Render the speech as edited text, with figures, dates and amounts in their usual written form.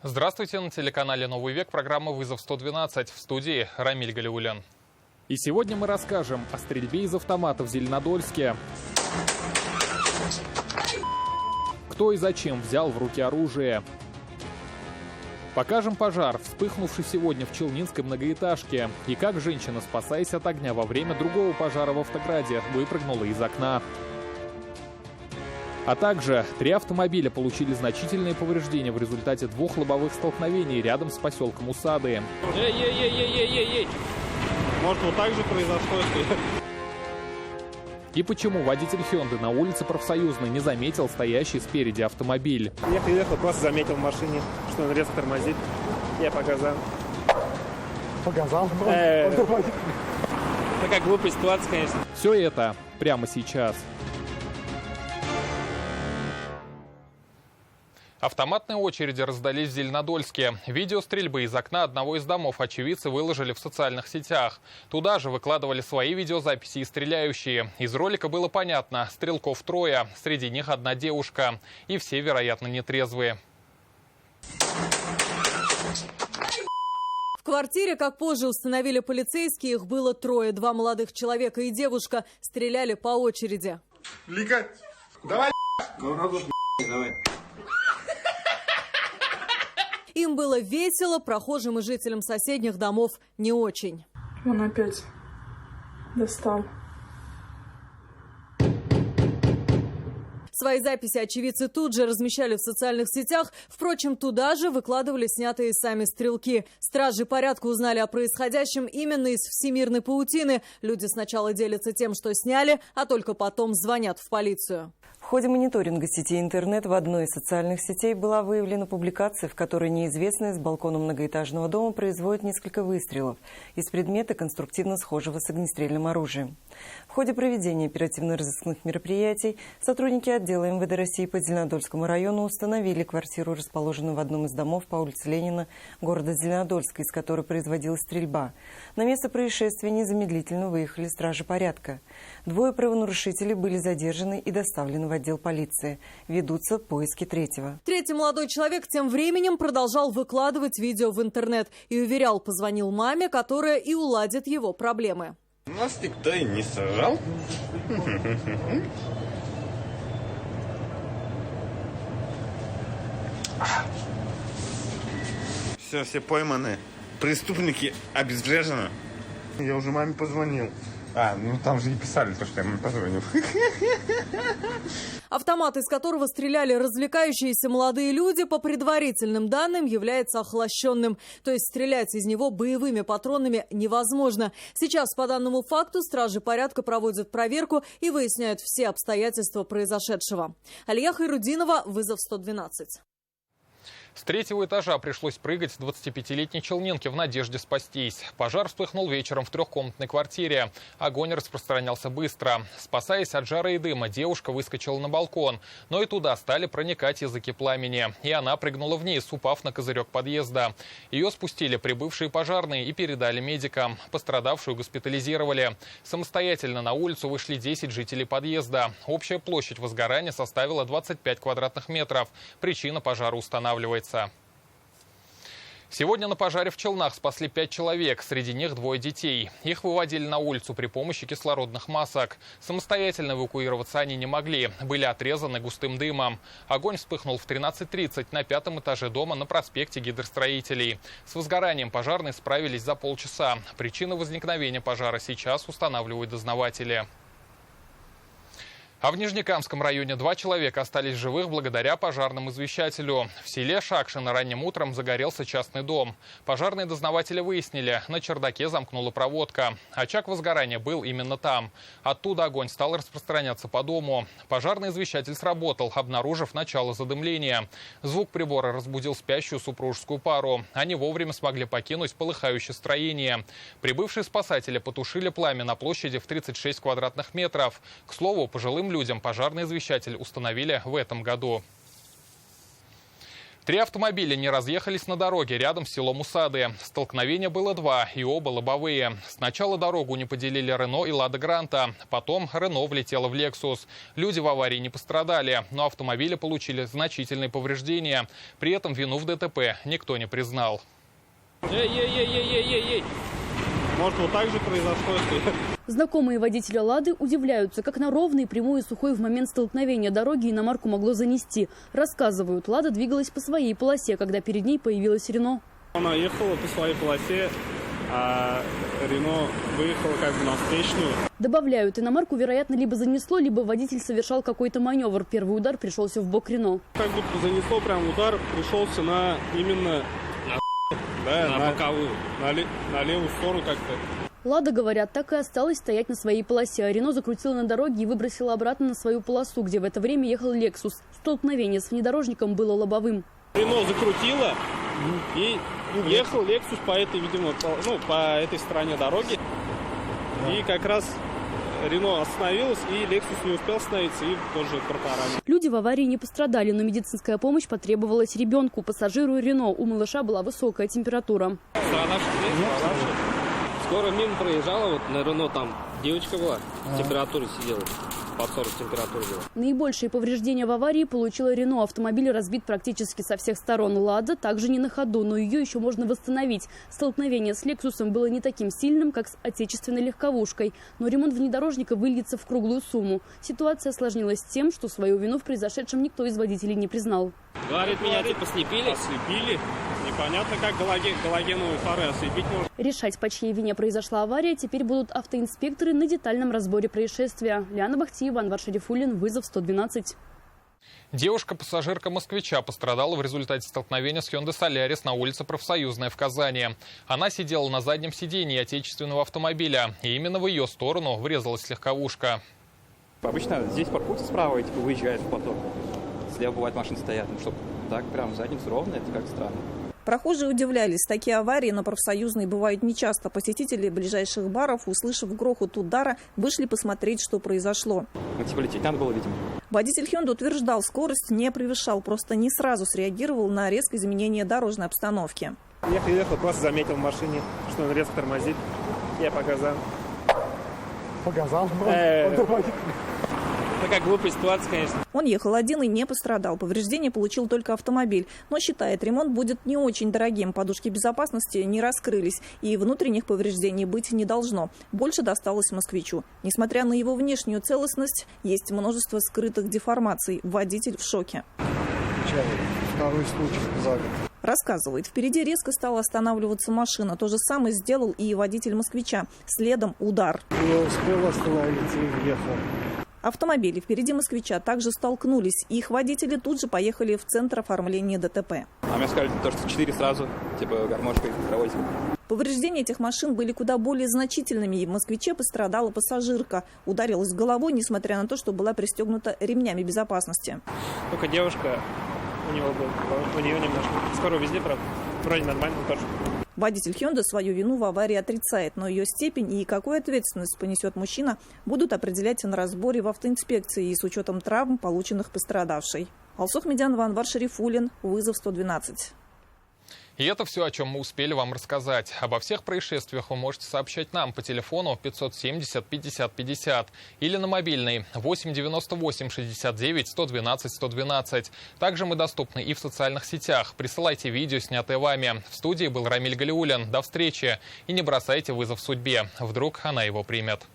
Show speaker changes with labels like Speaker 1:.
Speaker 1: Здравствуйте, на телеканале «Новый век» программа «Вызов 112». В студии Рамиль Галиулян.
Speaker 2: И сегодня мы расскажем о стрельбе из автомата в Зеленодольске. Кто и зачем взял в руки оружие. Покажем пожар, вспыхнувший сегодня в челнинской многоэтажке. И как женщина, спасаясь от огня во время другого пожара в Автограде, выпрыгнула из окна. А также 3 автомобиля получили значительные повреждения в результате 2 лобовых столкновений рядом с поселком Усады.
Speaker 3: Эй! Может, вот так же произошло, если...
Speaker 2: И почему водитель Хёнды на улице Профсоюзной не заметил стоящий спереди автомобиль?
Speaker 3: Ехал, просто заметил в машине, что он резко тормозит. Я показал.
Speaker 4: Показал?
Speaker 3: Такая глупая ситуация, конечно.
Speaker 2: Все это прямо сейчас.
Speaker 1: Автоматные очереди раздались в Зеленодольске. Видео стрельбы из окна одного из домов очевидцы выложили в социальных сетях. Туда же выкладывали свои видеозаписи и стреляющие. Из ролика было понятно, стрелков 3, среди них 1 девушка. И все, вероятно, нетрезвые.
Speaker 5: В квартире, как позже установили полицейские, их было 3. 2 молодых человека и девушка стреляли по очереди.
Speaker 4: Лика, давай,
Speaker 3: Давай.
Speaker 5: Им было весело, прохожим и жителям соседних домов не очень.
Speaker 6: Он опять достал.
Speaker 5: Свои записи очевидцы тут же размещали в социальных сетях. Впрочем, туда же выкладывали снятые сами стрелки. Стражи порядка узнали о происходящем именно из всемирной паутины. Люди сначала делятся тем, что сняли, а только потом звонят в полицию.
Speaker 7: В ходе мониторинга сети интернет в одной из социальных сетей была выявлена публикация, в которой неизвестный с балкона многоэтажного дома производит несколько выстрелов из предмета, конструктивно схожего с огнестрельным оружием. В ходе проведения оперативно-розыскных мероприятий сотрудники отдела МВД России по Зеленодольскому району установили квартиру, расположенную в одном из домов по улице Ленина города Зеленодольска, из которой производилась стрельба. На место происшествия незамедлительно выехали стражи порядка. 2 правонарушителей были задержаны и доставлены в отдел полиции. Ведутся поиски 3-го.
Speaker 5: 3-й молодой человек тем временем продолжал выкладывать видео в интернет и уверял, позвонил маме, которая и уладит его проблемы.
Speaker 8: Нас никто и не сажал. Все пойманы. Преступники обезврежены.
Speaker 4: Я уже маме позвонил.
Speaker 8: Ну там же и писали, что я маме позвонил.
Speaker 5: Автомат, из которого стреляли развлекающиеся молодые люди, по предварительным данным, является охлащенным. То есть стрелять из него боевыми патронами невозможно. Сейчас по данному факту стражи порядка проводят проверку и выясняют все обстоятельства произошедшего. Алия Хайрудинова, «Вызов 112».
Speaker 1: С 3-го этажа пришлось прыгать 25-летней челнинке в надежде спастись. Пожар вспыхнул вечером в 3-комнатной квартире. Огонь распространялся быстро. Спасаясь от жара и дыма, девушка выскочила на балкон. Но и туда стали проникать языки пламени. И она прыгнула вниз, упав на козырек подъезда. Ее спустили прибывшие пожарные и передали медикам. Пострадавшую госпитализировали. Самостоятельно на улицу вышли 10 жителей подъезда. Общая площадь возгорания составила 25 квадратных метров. Причина пожара устанавливается. Сегодня на пожаре в Челнах спасли 5 человек, среди них 2 детей. Их выводили на улицу при помощи кислородных масок. Самостоятельно эвакуироваться они не могли, были отрезаны густым дымом. Огонь вспыхнул в 13:30 на 5-м этаже дома на проспекте Гидростроителей. С возгоранием пожарные справились за полчаса. Причину возникновения пожара сейчас устанавливают дознаватели. А в Нижнекамском районе 2 человека остались живых благодаря пожарному извещателю. В селе Шакшино ранним утром загорелся частный дом. Пожарные дознаватели выяснили, на чердаке замкнула проводка. Очаг возгорания был именно там. Оттуда огонь стал распространяться по дому. Пожарный извещатель сработал, обнаружив начало задымления. Звук прибора разбудил спящую супружескую пару. Они вовремя смогли покинуть полыхающее строение. Прибывшие спасатели потушили пламя на площади в 36 квадратных метров. К слову, пожилым людям пожарный извещатель установили в этом году. 3 автомобиля не разъехались на дороге рядом с селом Усады. Столкновения было 2, и оба лобовые. Сначала дорогу не поделили Рено и Лада Гранта. Потом Рено влетело в Лексус. Люди в аварии не пострадали, но автомобили получили значительные повреждения. При этом вину в ДТП никто не признал.
Speaker 3: Эй! Может, вот так же произошло, если...
Speaker 9: Знакомые водителя «Лады» удивляются, как на ровной, прямой и сухой в момент столкновения дороги иномарку могло занести. Рассказывают, «Лада» двигалась по своей полосе, когда перед ней появилась «Рено».
Speaker 3: Она ехала по своей полосе, а «Рено» выехала как бы на встречную.
Speaker 9: Добавляют, иномарку, вероятно, либо занесло, либо водитель совершал какой-то маневр. Первый удар пришелся в бок «Рено».
Speaker 3: Как будто занесло, прям удар пришелся на именно... на боковую. На левую сторону как-то.
Speaker 9: «Лада», говорят, так и осталась стоять на своей полосе. А «Рено» закрутила на дороге и выбросила обратно на свою полосу, где в это время ехал «Лексус». Столкновение с внедорожником было лобовым.
Speaker 3: «Рено» закрутила и ехал «Лексус» по этой, видимо, по этой стороне дороги. И как раз «Рено» остановилась, и «Лексус» не успел остановиться, и тоже протаранил.
Speaker 9: Люди в аварии не пострадали, но медицинская помощь потребовалась ребенку, пассажиру «Рено». У малыша была высокая температура.
Speaker 10: Скоро мимо проезжала, вот на «Рено» там девочка была, температура сидела, под 40 температура была.
Speaker 9: Наибольшие повреждения в аварии получила «Рено». Автомобиль разбит практически со всех сторон. «Лада» также не на ходу, но ее еще можно восстановить. Столкновение с «Лексусом» было не таким сильным, как с отечественной легковушкой. Но ремонт внедорожника выльется в круглую сумму. Ситуация осложнилась тем, что свою вину в произошедшем никто из водителей не признал.
Speaker 10: Говорит, меня типа слепили?
Speaker 3: Ослепили. Непонятно, как галогеновые фары ослепить можно.
Speaker 9: Решать, по чьей вине произошла авария, теперь будут автоинспекторы на детальном разборе происшествия. Лиана Бахтиева, Анвар Шарифуллин, вызов 112.
Speaker 1: Девушка-пассажирка москвича пострадала в результате столкновения с Hyundai Solaris на улице Профсоюзная в Казани. Она сидела на заднем сидении отечественного автомобиля, и именно в ее сторону врезалась легковушка.
Speaker 11: Обычно здесь паркуются справа и выезжают в поток. Слева бывает машины стоят, чтобы так прям задницу ровно, это как странно.
Speaker 12: Прохожие удивлялись. Такие аварии на Профсоюзной бывают нечасто. Посетители ближайших баров, услышав грохот удара, вышли посмотреть, что произошло.
Speaker 11: Типа лететь надо было, видимо.
Speaker 12: Водитель Hyundai утверждал, скорость не превышал, просто не сразу среагировал на резкое изменение дорожной обстановки.
Speaker 13: Ехал, просто заметил в машине, что он резко тормозит. Я показал.
Speaker 4: Показал?
Speaker 10: Такая глупая ситуация, конечно.
Speaker 12: Он ехал один и не пострадал. Повреждения получил только автомобиль. Но считает, ремонт будет не очень дорогим. Подушки безопасности не раскрылись. И внутренних повреждений быть не должно. Больше досталось москвичу. Несмотря на его внешнюю целостность, есть множество скрытых деформаций. Водитель в шоке.
Speaker 4: Второй случай за год.
Speaker 12: Рассказывает, впереди резко стала останавливаться машина. То же самое сделал и водитель москвича. Следом удар.
Speaker 4: Не успел остановиться и въехал.
Speaker 12: Автомобили впереди москвича также столкнулись. Их водители тут же поехали в центр оформления ДТП.
Speaker 11: А мне сказали, что 4 сразу, типа гармошкой проводить.
Speaker 12: Повреждения этих машин были куда более значительными. И в «Москвиче» пострадала пассажирка. Ударилась головой, несмотря на то, что была пристегнута ремнями безопасности.
Speaker 13: Только девушка, у нее немножко. Скоро везде, правда. Вроде нормально тоже.
Speaker 12: Водитель Hyundai свою вину в аварии отрицает, но ее степень и какую ответственность понесет мужчина, будут определять на разборе в автоинспекции и с учетом травм, полученных пострадавшей. Алсух Медянова, Анвар Шарифуллин, вызов 112.
Speaker 1: И это все, о чем мы успели вам рассказать. Обо всех происшествиях вы можете сообщать нам по телефону 570 50 50 или на мобильный 8 98 69 112 112. Также мы доступны и в социальных сетях. Присылайте видео, снятые вами. В студии был Рамиль Галиуллин. До встречи. И не бросайте вызов судьбе. Вдруг она его примет.